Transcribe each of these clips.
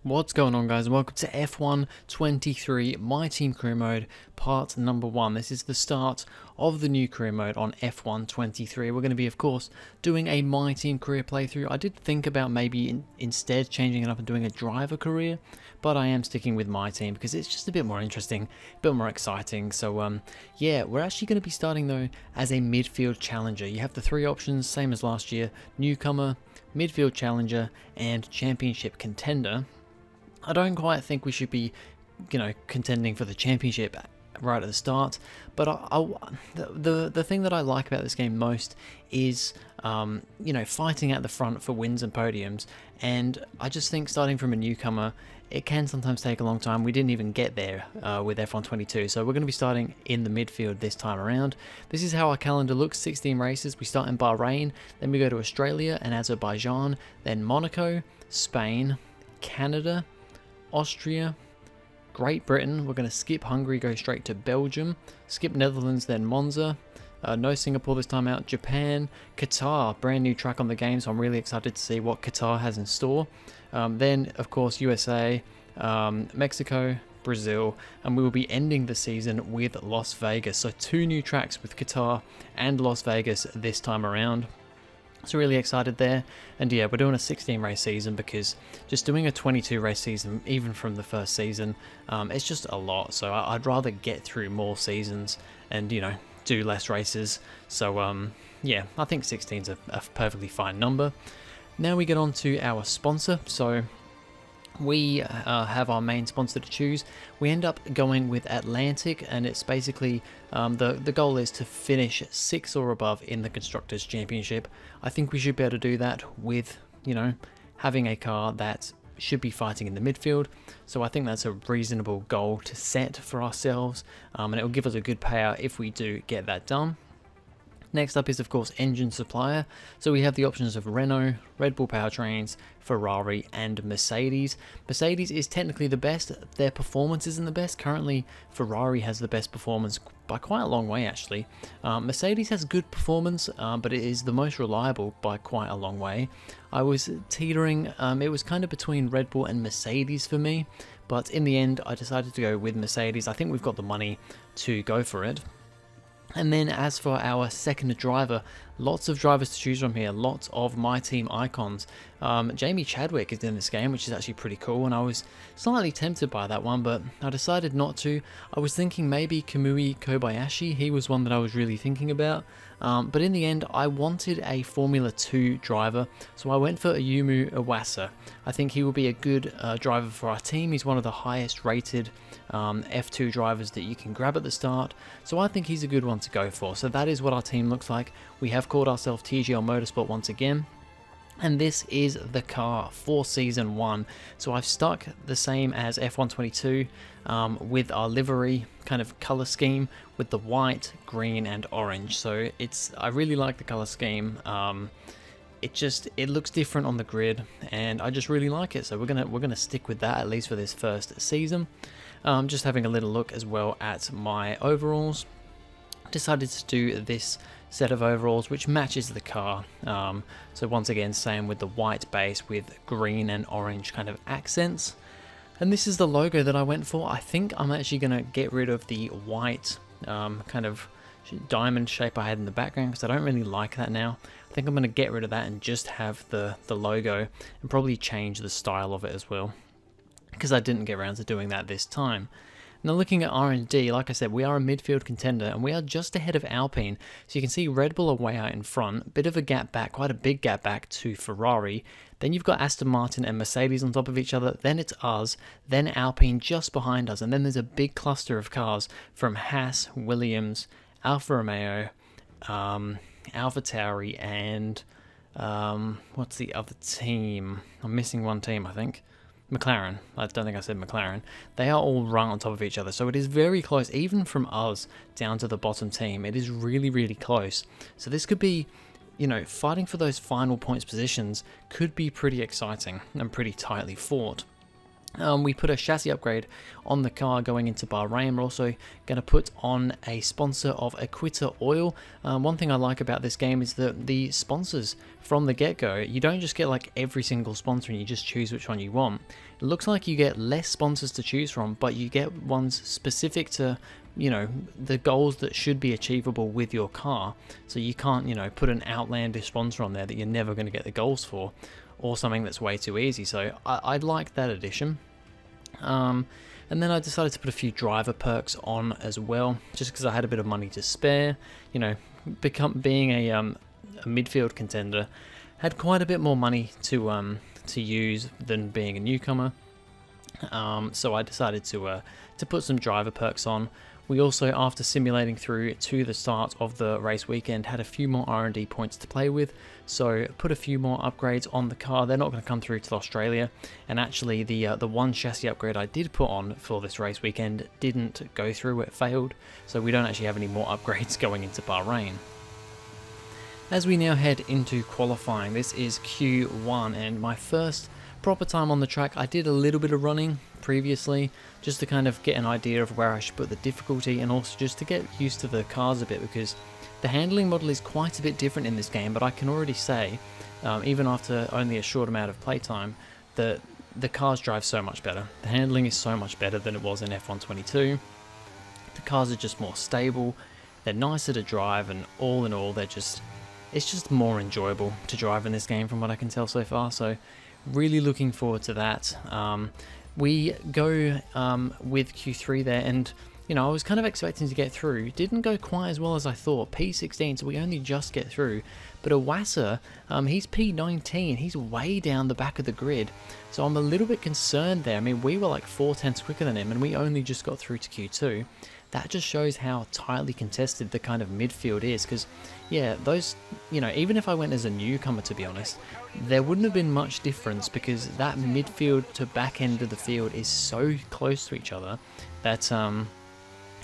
What's going on, guys? Welcome to F1 23 My Team Career Mode part number 1. This is the start of the new career mode on F1 23. We're going to be, of course, doing a My Team career playthrough. I did think about maybe instead changing it up and doing a driver career, but I am sticking with My Team because it's just a bit more interesting, a bit more exciting. So yeah, we're actually going to be starting though as a midfield challenger. You have the 3 options, same as last year: newcomer, midfield challenger, and championship contender. I don't quite think we should be, contending for the championship right at the start. But the thing that I like about this game most is, fighting at the front for wins and podiums. And I just think starting from a newcomer, it can sometimes take a long time. We didn't even get there with F1 22. So we're going to be starting in the midfield this time around. This is how our calendar looks: 16 races. We start in Bahrain, then we go to Australia and Azerbaijan, then Monaco, Spain, Canada, Austria, Great Britain. We're going to skip Hungary, go straight to Belgium, skip Netherlands, then Monza, no Singapore this time out, Japan, Qatar, brand new track on the game, so I'm really excited to see what Qatar has in store. Then, of course, USA, Mexico, Brazil, and we will be ending the season with Las Vegas. So 2 new tracks with Qatar and Las Vegas this time around. So really excited there. And yeah, we're doing a 16 race season because just doing a 22 race season, even from the first season, it's just a lot. So I'd rather get through more seasons and, do less races. So yeah, I think 16 is a perfectly fine number. Now we get on to our sponsor. So we have our main sponsor to choose. We end up going with Atlantic, and it's basically the goal is to finish 6th or above in the Constructors' Championship. I think we should be able to do that with, having a car that should be fighting in the midfield. So I think that's a reasonable goal to set for ourselves, and it will give us a good payout if we do get that done. Next up is, of course, engine supplier. So we have the options of Renault, Red Bull Powertrains, Ferrari, and Mercedes. Mercedes is technically the best. Their performance isn't the best. Currently, Ferrari has the best performance by quite a long way, actually. Mercedes has good performance, but it is the most reliable by quite a long way. I was teetering. It was kind of between Red Bull and Mercedes for me, but in the end, I decided to go with Mercedes. I think we've got the money to go for it. And then as for our second driver, lots of drivers to choose from here, lots of My Team icons. Jamie Chadwick is in this game, which is actually pretty cool, and I was slightly tempted by that one, but I decided not to. I was thinking maybe Kamui Kobayashi, he was one that I was really thinking about, but in the end I wanted a Formula 2 driver, so I went for Ayumu Iwasa. I think he will be a good driver for our team. He's one of the highest rated F2 drivers that you can grab at the start, so I think he's a good one to go for. So that is what our team looks like. We have called ourselves TGL Motorsport once again, and this is the car for Season 1. So I've stuck the same as F1 22 with our livery kind of colour scheme with the white, green and orange. So I really like the colour scheme. It looks different on the grid, and I just really like it. So we're gonna stick with that, at least for this first season. Just having a little look as well at my overalls. Decided to do this set of overalls which matches the car. So once again, same with the white base with green and orange kind of accents. And this is the logo that I went for. I think I'm actually going to get rid of the white kind of diamond shape I had in the background, because I don't really like that now. I think I'm going to get rid of that and just have the logo, and probably change the style of it as well, because I didn't get around to doing that this time. Now looking at R&D, like I said, we are a midfield contender, and we are just ahead of Alpine. So you can see Red Bull are way out in front, bit of a gap back, quite a big gap back to Ferrari. Then you've got Aston Martin and Mercedes on top of each other, then it's us, then Alpine just behind us, and then there's a big cluster of cars from Haas, Williams, Alfa Romeo, AlphaTauri, and what's the other team? I'm missing one team, I think. McLaren. I don't think I said McLaren. They are all right on top of each other, so it is very close, even from us down to the bottom team. It is really, really close. So this could be, fighting for those final points positions could be pretty exciting and pretty tightly fought. We put a chassis upgrade on the car going into Bahrain. We're also going to put on a sponsor of Equita Oil. One thing I like about this game is that the sponsors from the get-go, you don't just get like every single sponsor and you just choose which one you want. It looks like you get less sponsors to choose from, but you get ones specific to, you know, the goals that should be achievable with your car. So you can't, you know, put an outlandish sponsor on there that you're never going to get the goals for, or something that's way too easy. So I like that addition. And then I decided to put a few driver perks on as well, just because I had a bit of money to spare. You know, being a midfield contender, had quite a bit more money to use than being a newcomer. So I decided to put some driver perks on. We also, after simulating through to the start of the race weekend, had a few more R&D points to play with, so put a few more upgrades on the car. They're not going to come through till Australia, and actually the one chassis upgrade I did put on for this race weekend didn't go through, it failed, so we don't actually have any more upgrades going into Bahrain. As we now head into qualifying, this is Q1 and my first proper time on the track. I did a little bit of running previously just to kind of get an idea of where I should put the difficulty, and also just to get used to the cars a bit, because the handling model is quite a bit different in this game. But I can already say, even after only a short amount of playtime, that the cars drive so much better. The handling is so much better than it was in F1 22. The cars are just more stable, they're nicer to drive, and all in all, it's just more enjoyable to drive in this game from what I can tell so far. So really looking forward to that. We go with Q3 there, and you know, I was kind of expecting to get through. Didn't go quite as well as I thought. P16, so we only just get through. But Awasa, he's P19. He's way down the back of the grid. So I'm a little bit concerned there. I mean, we were like 4/10 quicker than him, and we only just got through to Q2. That just shows how tightly contested the kind of midfield is, because yeah, those, you know, even if I went as a newcomer, to be honest, there wouldn't have been much difference, because that midfield to back end of the field is so close to each other that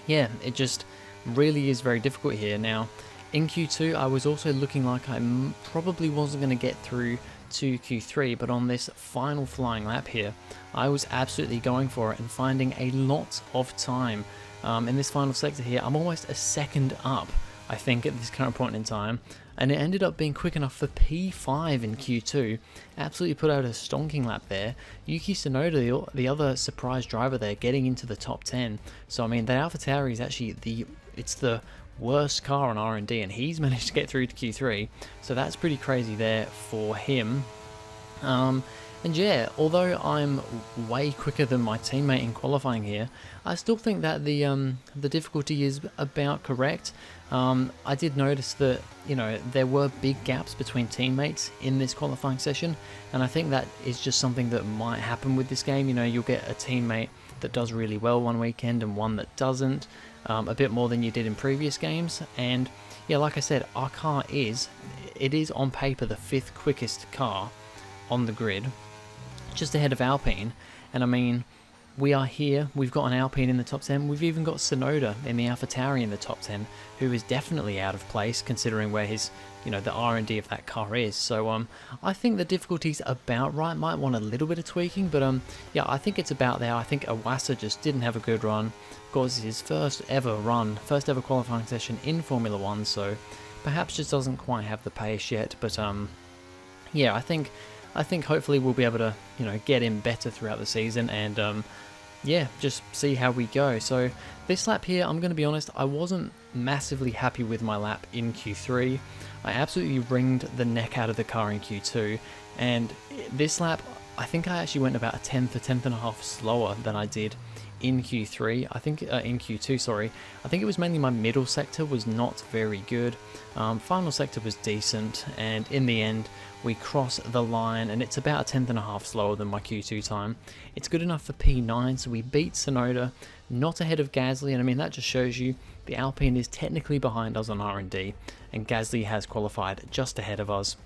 yeah, it just really is very difficult here. Now in Q2 I was also looking like I probably wasn't going to get through to Q3, but on this final flying lap here I was absolutely going for it and finding a lot of time. In this final sector here, I'm almost a second up, I think, at this current point in time, and it ended up being quick enough for P5 in Q2. Absolutely put out a stonking lap there. Yuki Tsunoda, the other surprise driver there, getting into the top 10. So I mean, that AlphaTauri is actually the worst car on R&D, and he's managed to get through to Q3. So that's pretty crazy there for him. And yeah, although I'm way quicker than my teammate in qualifying here, I still think that the difficulty is about correct. I did notice that, you know, there were big gaps between teammates in this qualifying session, and I think that is just something that might happen with this game. You know, you'll get a teammate that does really well one weekend and one that doesn't, a bit more than you did in previous games. And yeah, like I said, our car is on paper the 5th quickest car on the grid, just ahead of Alpine. And I mean, we are here, we've got an Alpine in the top 10, we've even got Tsunoda in the AlphaTauri in the top 10, who is definitely out of place considering where his, you know, the R&D of that car is. So I think the difficulty's about right. Might want a little bit of tweaking, but yeah, I think it's about there. I think Awasa just didn't have a good run. Of course, it's his first ever qualifying session in Formula 1, so perhaps just doesn't quite have the pace yet. But yeah, I think hopefully we'll be able to, you know, get him better throughout the season, and yeah, just see how we go. So this lap here, I'm going to be honest, I wasn't massively happy with my lap in Q3. I absolutely wringed the neck out of the car in Q2, and this lap, I think I actually went about a tenth and a half slower than I did in Q3. I think in Q2, sorry. I think it was mainly my middle sector was not very good. Final sector was decent, and in the end we cross the line, and it's about a tenth and a half slower than my Q2 time. It's good enough for P9, so we beat Tsunoda, not ahead of Gasly, and I mean, that just shows you the Alpine is technically behind us on R&D, and Gasly has qualified just ahead of us.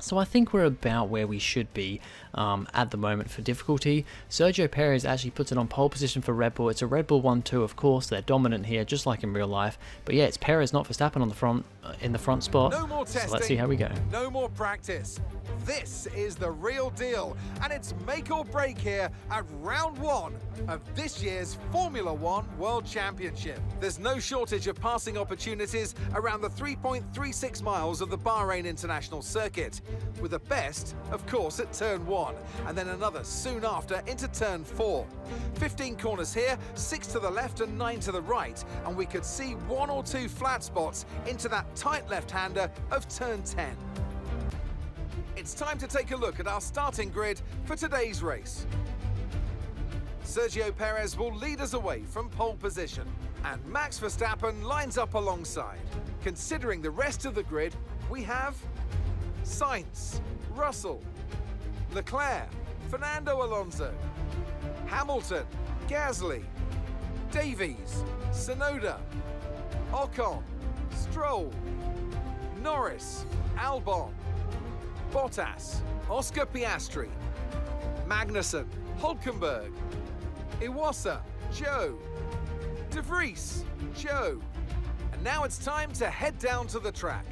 So I think we're about where we should be at the moment for difficulty. Sergio Perez actually puts it on pole position for Red Bull. It's a Red Bull 1-2, of course. They're dominant here, just like in real life. But yeah, it's Perez, not Verstappen, on the front in the front spot. No more testing, so let's see how we go. No more practice. This is the real deal, and it's make or break here at round 1 of this year's Formula One World Championship. There's no shortage of passing opportunities around the 3.36 miles of the Bahrain International Circuit, with the best, of course, at turn 1, and then another soon after into turn 4. 15 corners here, 6 to the left and 9 to the right, and we could see 1 or 2 flat spots into that tight left-hander of turn 10. It's time to take a look at our starting grid for today's race. Sergio Perez will lead us away from pole position, and Max Verstappen lines up alongside. Considering the rest of the grid, we have Sainz, Russell, Leclerc, Fernando Alonso, Hamilton, Gasly, Davies, Tsunoda, Ocon, Stroll, Norris, Albon, Bottas, Oscar Piastri, Magnussen, Hulkenberg, Iwasa, Joe, De Vries, Joe. And now it's time to head down to the track.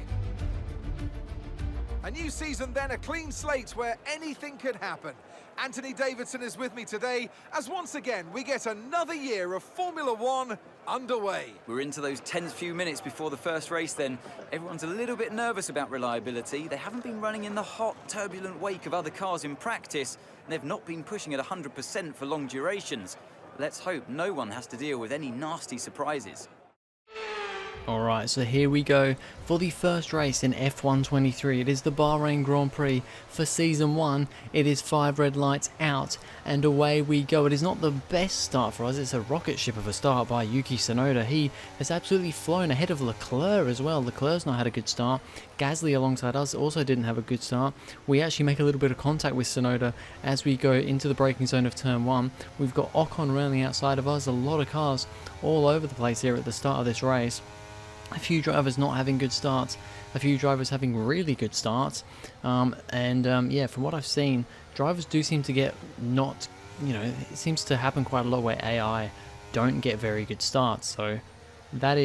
A new season then, a clean slate where anything could happen. Anthony Davidson is with me today as once again we get another year of Formula One underway. We're into those tense few minutes before the first race then. Everyone's a little bit nervous about reliability. They haven't been running in the hot, turbulent wake of other cars in practice, and they've not been pushing at 100% for long durations. Let's hope no one has to deal with any nasty surprises. Alright, so here we go for the first race in F1 23. It is the Bahrain Grand Prix for Season 1. It is 5 red lights out, and away we go. It is not the best start for us. It's a rocket ship of a start by Yuki Tsunoda. He has absolutely flown ahead of Leclerc as well. Leclerc's not had a good start. Gasly alongside us also didn't have a good start. We actually make a little bit of contact with Tsunoda as we go into the braking zone of Turn 1. We've got Ocon rounding outside of us. A lot of cars all over the place here at the start of this race. A few drivers not having good starts, a few drivers having really good starts, yeah, from what I've seen, drivers do seem to get it seems to happen quite a lot where AI don't get very good starts, so that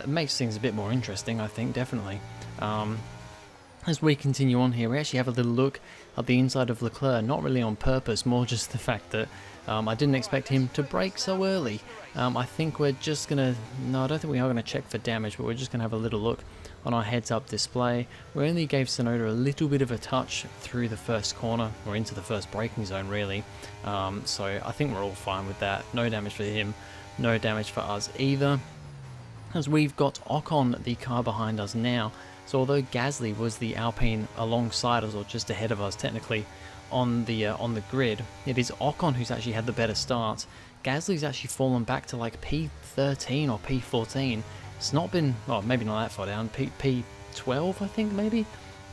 makes things a bit more interesting, I think, definitely. As we continue on here, we actually have a little look at the inside of Leclerc, not really on purpose, more just the fact that I didn't expect him to brake so early. I think we're just going to... No, I don't think we are going to check for damage, but we're just going to have a little look on our heads-up display. We only gave Tsunoda a little bit of a touch through the first corner, or into the first braking zone, really. So I think we're all fine with that. No damage for him, no damage for us either. As we've got Ocon, the car behind us now. So although Gasly was the Alpine alongside us, or just ahead of us technically, on the grid, it is Ocon who's actually had the better start. Gasly's actually fallen back to like P13 or P14. It's not been, well, maybe not that far down, P12 I think maybe.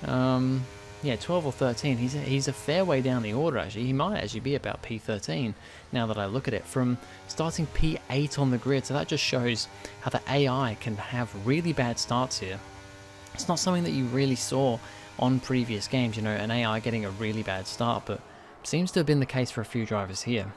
Yeah, 12 or 13. He's a fair way down the order actually. He might actually be about P13 now that I look at it, from starting P8 on the grid. So that just shows how the AI can have really bad starts here. It's not something that you really saw on previous games, an AI getting a really bad start, but seems to have been the case for a few drivers here.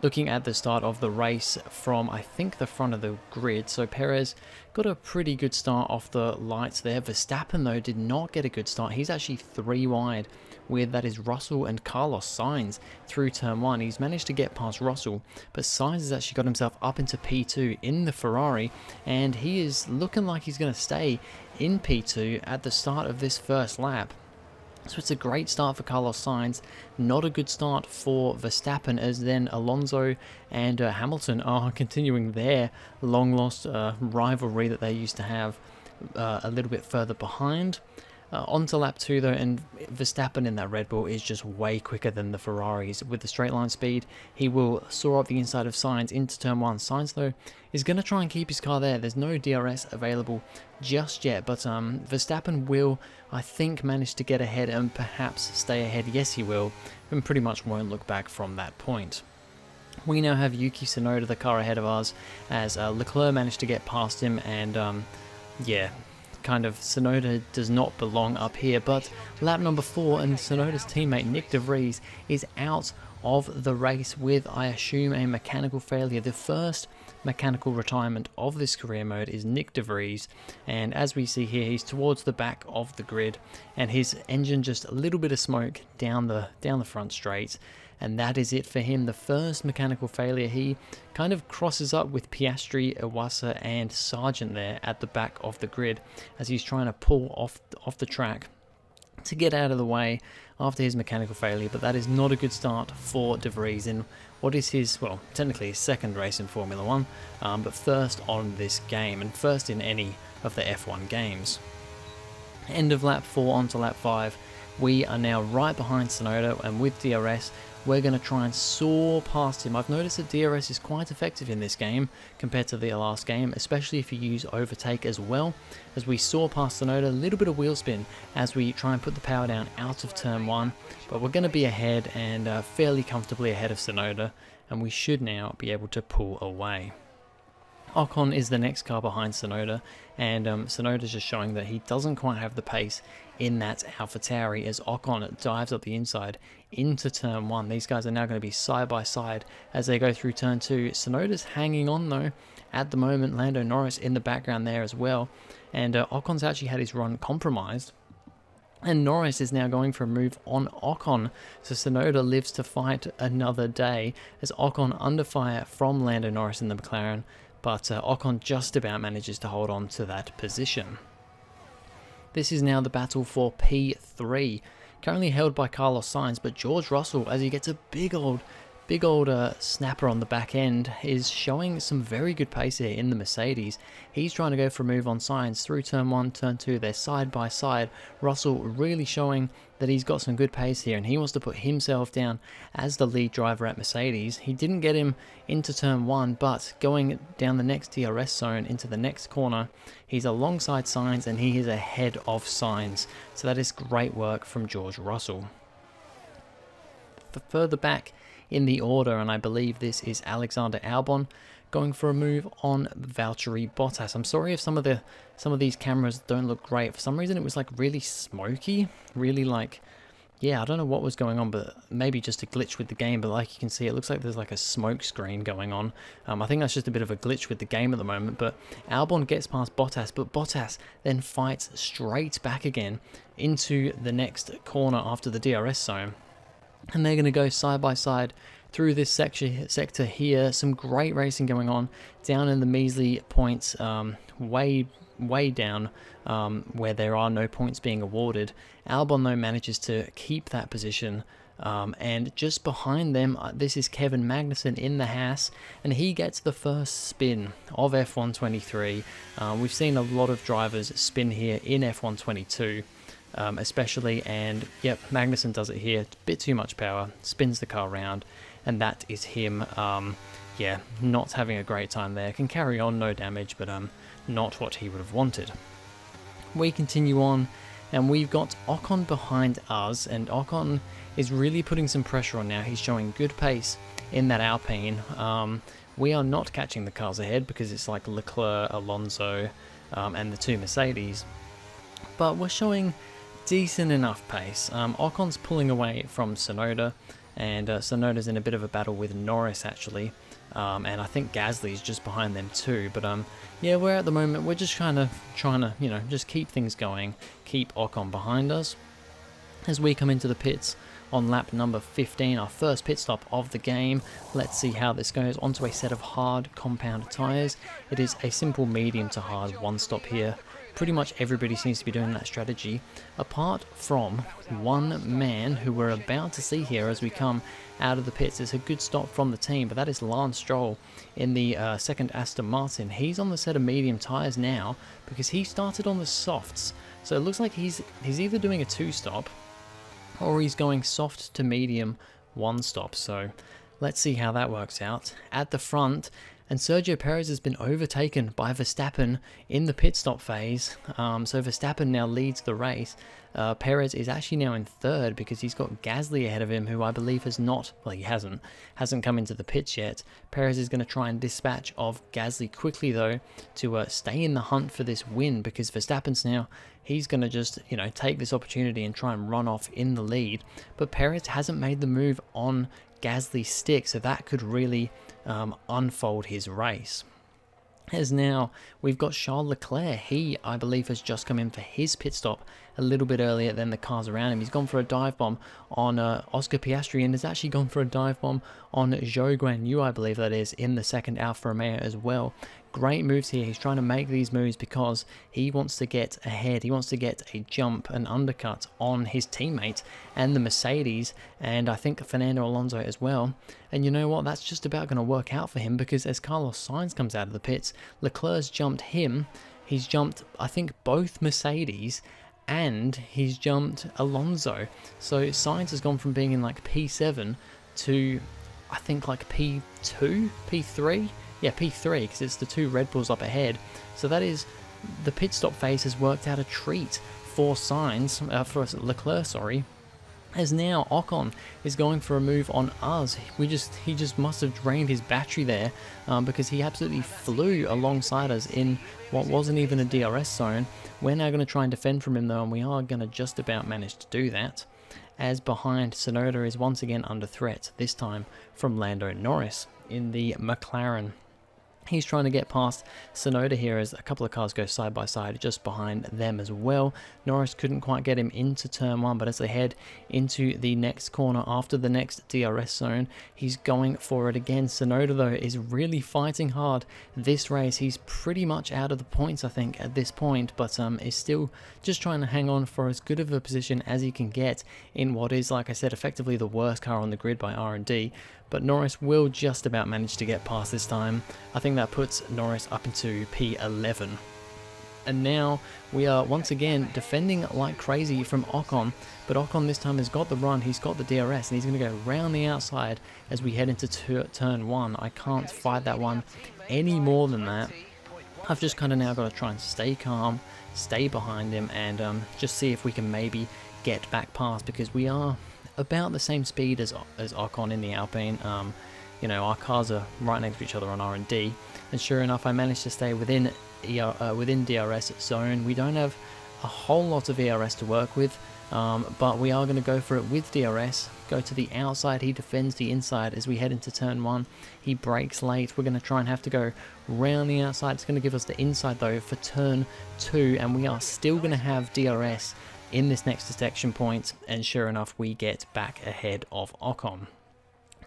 Looking at the start of the race from, I think, the front of the grid, so Perez got a pretty good start off the lights there. Verstappen, though, did not get a good start. He's actually 3 wide, with that is Russell and Carlos Sainz through turn 1. He's managed to get past Russell, but Sainz has actually got himself up into P2 in the Ferrari, and he is looking like he's going to stay in P2 at the start of this first lap. So it's a great start for Carlos Sainz, not a good start for Verstappen, as then Alonso and Hamilton are continuing their long-lost rivalry that they used to have a little bit further behind. Onto lap 2 though, and Verstappen in that Red Bull is just way quicker than the Ferraris. With the straight line speed, he will soar up the inside of Sainz into turn 1. Sainz though is going to try and keep his car there. There's no DRS available just yet, but Verstappen will, I think, manage to get ahead and perhaps stay ahead. Yes, he will, and pretty much won't look back from that point. We now have Yuki Tsunoda, the car ahead of us, as Leclerc managed to get past him, and yeah, kind of Tsunoda does not belong up here. But lap number 4, and Tsunoda's teammate Nick De Vries is out of the race with, I assume, a mechanical failure. The first mechanical retirement of this career mode is Nick De Vries, and as we see here, he's towards the back of the grid, and his engine just a little bit of smoke down the front straight, and that is it for him. The first mechanical failure. He kind of crosses up with Piastri, Iwasa, and Sargent there at the back of the grid as he's trying to pull off the track to get out of the way after his mechanical failure. But that is not a good start for De Vries in what is his, well, technically his second race in Formula 1, but first on this game and first in any of the F1 games. End of lap 4 onto lap 5. We are now right behind Tsunoda, and with DRS we're going to try and soar past him. I've noticed that DRS is quite effective in this game compared to the last game, especially if you use overtake as well. As we soar past Tsunoda, a little bit of wheel spin as we try and put the power down out of turn 1, but we're going to be ahead and fairly comfortably ahead of Tsunoda, and we should now be able to pull away. Ocon is the next car behind Tsunoda, and Tsunoda's just showing that he doesn't quite have the pace in that AlphaTauri as Ocon dives up the inside into turn 1. These guys are now going to be side by side as they go through turn 2. Tsunoda's hanging on though at the moment. Lando Norris in the background there as well, and Ocon's actually had his run compromised, and Norris is now going for a move on Ocon, so Tsunoda lives to fight another day as Ocon under fire from Lando Norris in the McLaren, but Ocon just about manages to hold on to that position. This is now the battle for P3, currently held by Carlos Sainz, but George Russell, as he gets a big old snapper on the back end, is showing some very good pace here in the Mercedes. He's trying to go for a move on Sainz through turn 1, turn 2, they're side by side. Russell really showing that he's got some good pace here, and he wants to put himself down as the lead driver at Mercedes. He didn't get him into turn 1, but going down the next DRS zone into the next corner, he's alongside Sainz and he is ahead of Sainz. So that is great work from George Russell. Further back in the order, and I believe this is Alexander Albon going for a move on Valtteri Bottas. I'm sorry if some of these cameras don't look great. For some reason it was like really smoky, really like, yeah, I don't know what was going on, but maybe just a glitch with the game. But like you can see, it looks like there's like a smoke screen going on. I think that's just a bit of a glitch with the game at the moment. But Albon gets past Bottas, but Bottas then fights straight back again into the next corner after the DRS zone. And they're going to go side by side through this sector here. Some great racing going on down in the measly points, way down where there are no points being awarded. Albon though manages to keep that position, and just behind them this is Kevin Magnussen in the Haas, and he gets the first spin of F1 23. We've seen a lot of drivers spin here in F1 22. Especially, and yep, Magnussen does it here. A bit too much power, spins the car around, and that is him. Yeah, not having a great time there. Can carry on, no damage, but not what he would have wanted. We continue on, and we've got Ocon behind us, and Ocon is really putting some pressure on now. He's showing good pace in that Alpine. We are not catching the cars ahead because it's like Leclerc, Alonso, and the two Mercedes, but we're showing decent enough pace. Ocon's pulling away from Tsunoda, and Tsunoda's in a bit of a battle with Norris actually, and I think Gasly's just behind them too. But yeah, we're at the moment, we're just trying to you know, just keep things going, keep Ocon behind us as we come into the pits on lap number 15, our first pit stop of the game. Let's see how this goes. Onto a set of hard compound tyres. It is a simple medium to hard one stop here. Pretty much everybody seems to be doing that strategy, apart from one man who we're about to see here as we come out of the pits. It's a good stop from the team, but that is Lance Stroll in the second Aston Martin. He's on the set of medium tyres now because he started on the softs. So it looks like he's either doing a two-stop or he's going soft to medium one stop. So let's see how that works out. At the front, And Sergio Perez has been overtaken by Verstappen in the pit stop phase. So Verstappen now leads the race. Perez is actually now in third because he's got Gasly ahead of him, who I believe has not, well, he hasn't come into the pits yet. Perez is going to try and dispatch of Gasly quickly though to stay in the hunt for this win, because Verstappen's now, he's going to just, take this opportunity and try and run off in the lead. But Perez hasn't made the move on Gasly's stick, so that could really unfold his race. As now we've got Charles Leclerc. He, I believe, has just come in for his pit stop a little bit earlier than the cars around him. He's gone for a dive bomb on Oscar Piastri, and has actually gone for a dive bomb on Zhou Guanyu, I believe that is, in the second Alfa Romeo as well. Great moves here. He's trying to make these moves because he wants to get ahead. He wants to get a jump, an undercut on his teammate and the Mercedes, and I think Fernando Alonso as well. And you know what? That's just about going to work out for him, because as Carlos Sainz comes out of the pits, Leclerc's jumped him. He's jumped, I think, both Mercedes, and he's jumped Alonso. So Sainz has gone from being in like P7 to, I think, like P2, P3. Yeah, P3, because it's the two Red Bulls up ahead. So that is, the pit stop phase has worked out a treat for for Leclerc, sorry. As now Ocon is going for a move on us. He just must have drained his battery there, because he absolutely flew alongside us in what wasn't even a DRS zone. We're now going to try and defend from him though, and we are going to just about manage to do that. As behind, Tsunoda is once again under threat, this time from Lando Norris in the McLaren. He's trying to get past Tsunoda here as a couple of cars go side by side just behind them as well. Norris couldn't quite get him into turn one, but as they head into the next corner after the next DRS zone, he's going for it again. Tsunoda though is really fighting hard this race. He's pretty much out of the points, I think, at this point, but is still just trying to hang on for as good of a position as he can get in what is, like I said, effectively the worst car on the grid by R&D. But Norris will just about manage to get past this time. I think that puts Norris up into P11. And now we are once again defending like crazy from Ocon, but Ocon this time has got the run, he's got the DRS, and he's going to go round the outside as we head into turn one. I can't fight that one any more than that. I've just kind of now got to try and stay calm, stay behind him, and just see if we can maybe get back past, because we are about the same speed as Ocon in the Alpine. Our cars are right next to each other on R&D, and sure enough, I managed to stay within DRS zone. We don't have a whole lot of ERS to work with, but we are going to go for it with DRS. Go to the outside, he defends the inside as we head into turn one. He brakes late. We're going to try and have to go round the outside. It's going to give us the inside though for turn two, and we are still going to have DRS in this next detection point, and sure enough, we get back ahead of Ocon.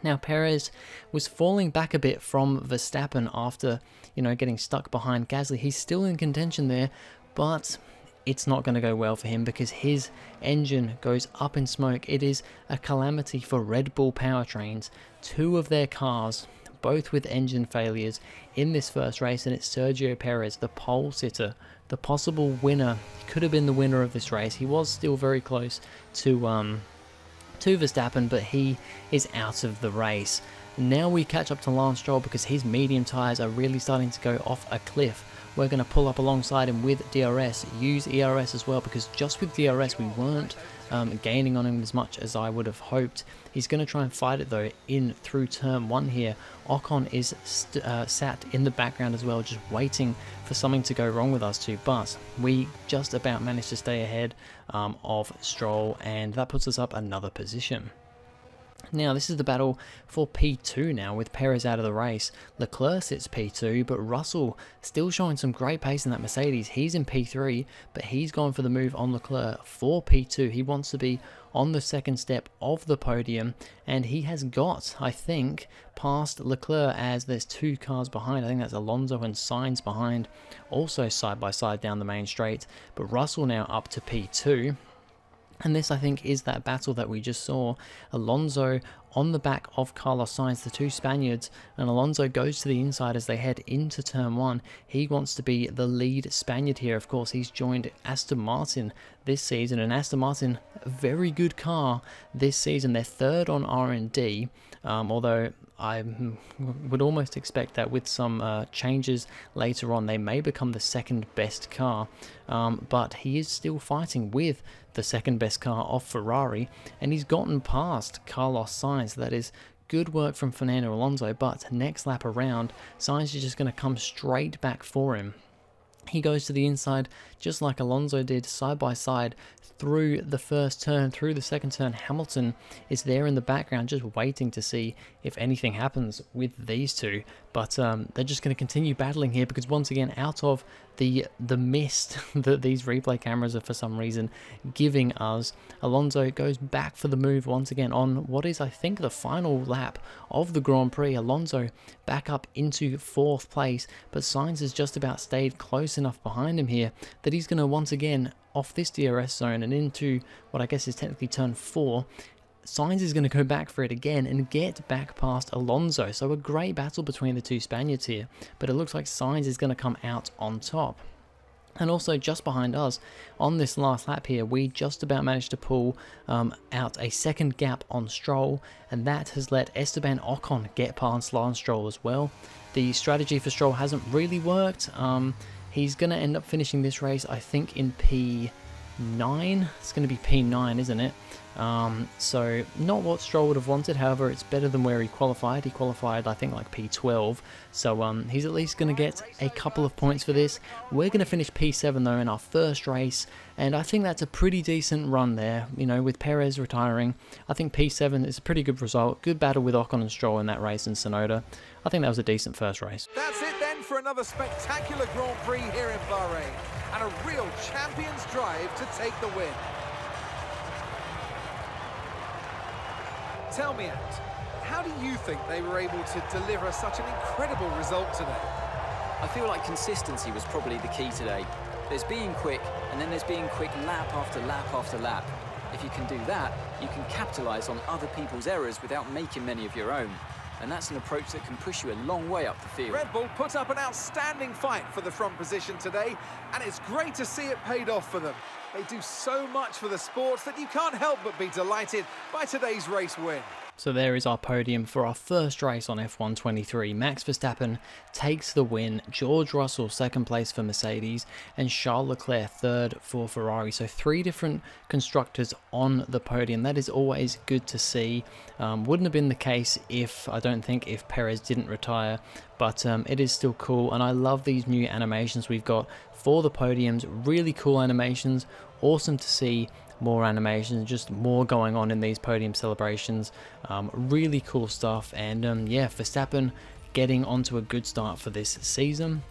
Now, Perez was falling back a bit from Verstappen after, getting stuck behind Gasly. He's still in contention there, but it's not going to go well for him because his engine goes up in smoke. It is a calamity for Red Bull powertrains. Two of their cars, both with engine failures in this first race, and it's Sergio Perez, the pole sitter, the possible winner. He could have been the winner of this race. He was still very close to Verstappen, but he is out of the race. Now we catch up to Lance Stroll because his medium tyres are really starting to go off a cliff. We're going to pull up alongside him with DRS, use ERS as well, because just with DRS we weren't gaining on him as much as I would have hoped. He's going to try and fight it though in through turn one here. Ocon is sat in the background as well, just waiting for something to go wrong with us two, but we just about managed to stay ahead of Stroll, and that puts us up another position. Now, this is the battle for P2 now, with Perez out of the race. Leclerc sits P2, but Russell still showing some great pace in that Mercedes. He's in P3, but he's gone for the move on Leclerc for P2. He wants to be on the second step of the podium, and he has got, I think, past Leclerc as there's two cars behind. I think that's Alonso and Sainz behind, also side by side down the main straight, but Russell now up to P2. And this, I think, is that battle that we just saw. Alonso on the back of Carlos Sainz, the two Spaniards, and Alonso goes to the inside as they head into turn one. He wants to be the lead Spaniard here. Of course, he's joined Aston Martin this season, and Aston Martin, a very good car this season. They're third on R&D. although I would almost expect that with some changes later on, they may become the second best car, but he is still fighting with the second best car of Ferrari, and he's gotten past Carlos Sainz. That is good work from Fernando Alonso, but next lap around, Sainz is just going to come straight back for him. He goes to the inside just like Alonso did, side by side through the first turn, through the second turn. Hamilton is there in the background just waiting to see if anything happens with these two, but they're just going to continue battling here because once again, out of the mist that these replay cameras are for some reason giving us, Alonso goes back for the move once again on what is, I think, the final lap of the Grand Prix. Alonso back up into 4th place, but Sainz has just about stayed close enough behind him here that he's going to once again off this DRS zone and into what I guess is technically turn 4. Sainz is going to go back for it again and get back past Alonso. So a great battle between the two Spaniards here, but it looks like Sainz is going to come out on top. And also just behind us on this last lap here, we just about managed to pull out a second gap on Stroll, and that has let Esteban Ocon get past Lance Stroll as well. The strategy for Stroll hasn't really worked. He's going to end up finishing this race, I think, in P9. It's going to be P9, isn't it? So not what Stroll would have wanted. However, it's better than where he qualified. He qualified, I think, like P12. So he's at least going to get a couple of points for this. We're going to finish P7 though in our first race, and I think that's a pretty decent run there. You know, with Perez retiring, I think P7 is a pretty good result. Good battle with Ocon and Stroll in that race in Sonoda. I think that was a decent first race. That's it then for another spectacular Grand Prix here in Bahrain, and a real champion's drive to take the win. Tell me, Ant, how do you think they were able to deliver such an incredible result today? I feel like consistency was probably the key today. There's being quick, and then there's being quick lap after lap after lap. If you can do that, you can capitalise on other people's errors without making many of your own. And that's an approach that can push you a long way up the field. Red Bull put up an outstanding fight for the front position today, and it's great to see it paid off for them. They do so much for the sport that you can't help but be delighted by today's race win. So there is our podium for our first race on F1 23. Max Verstappen takes the win, George Russell second place for Mercedes, and Charles Leclerc third for Ferrari. So 3 different constructors on the podium. That is always good to see. Wouldn't have been the case if, I don't think, if Perez didn't retire, but it is still cool, and I love these new animations we've got for the podiums. Really cool animations, awesome to see more animations, just more going on in these podium celebrations. Really cool stuff, and yeah, Verstappen getting onto a good start for this season.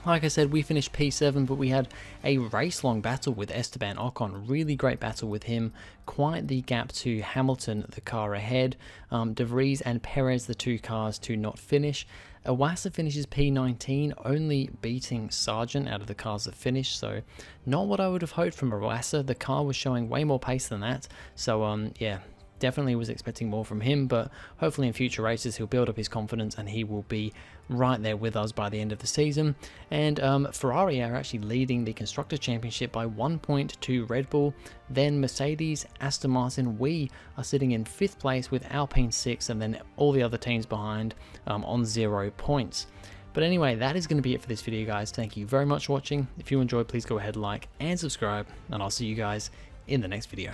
Like I said, we finished P7, but we had a race-long battle with Esteban Ocon. Really great battle with him. Quite the gap to Hamilton, the car ahead. De Vries and Perez, the 2 cars to not finish. Iwasa finishes P19, only beating Sargent out of the cars that finished, so not what I would have hoped from Iwasa. The car was showing way more pace than that, so yeah, definitely was expecting more from him, but hopefully in future races he'll build up his confidence and he will be right there with us by the end of the season. And Ferrari are actually leading the Constructors' Championship by 1 point to Red Bull. Then Mercedes, Aston Martin, we are sitting in 5th place with Alpine 6th, and then all the other teams behind on 0 points. But anyway, that is going to be it for this video, guys. Thank you very much for watching. If you enjoyed, please go ahead, like and subscribe, and I'll see you guys in the next video.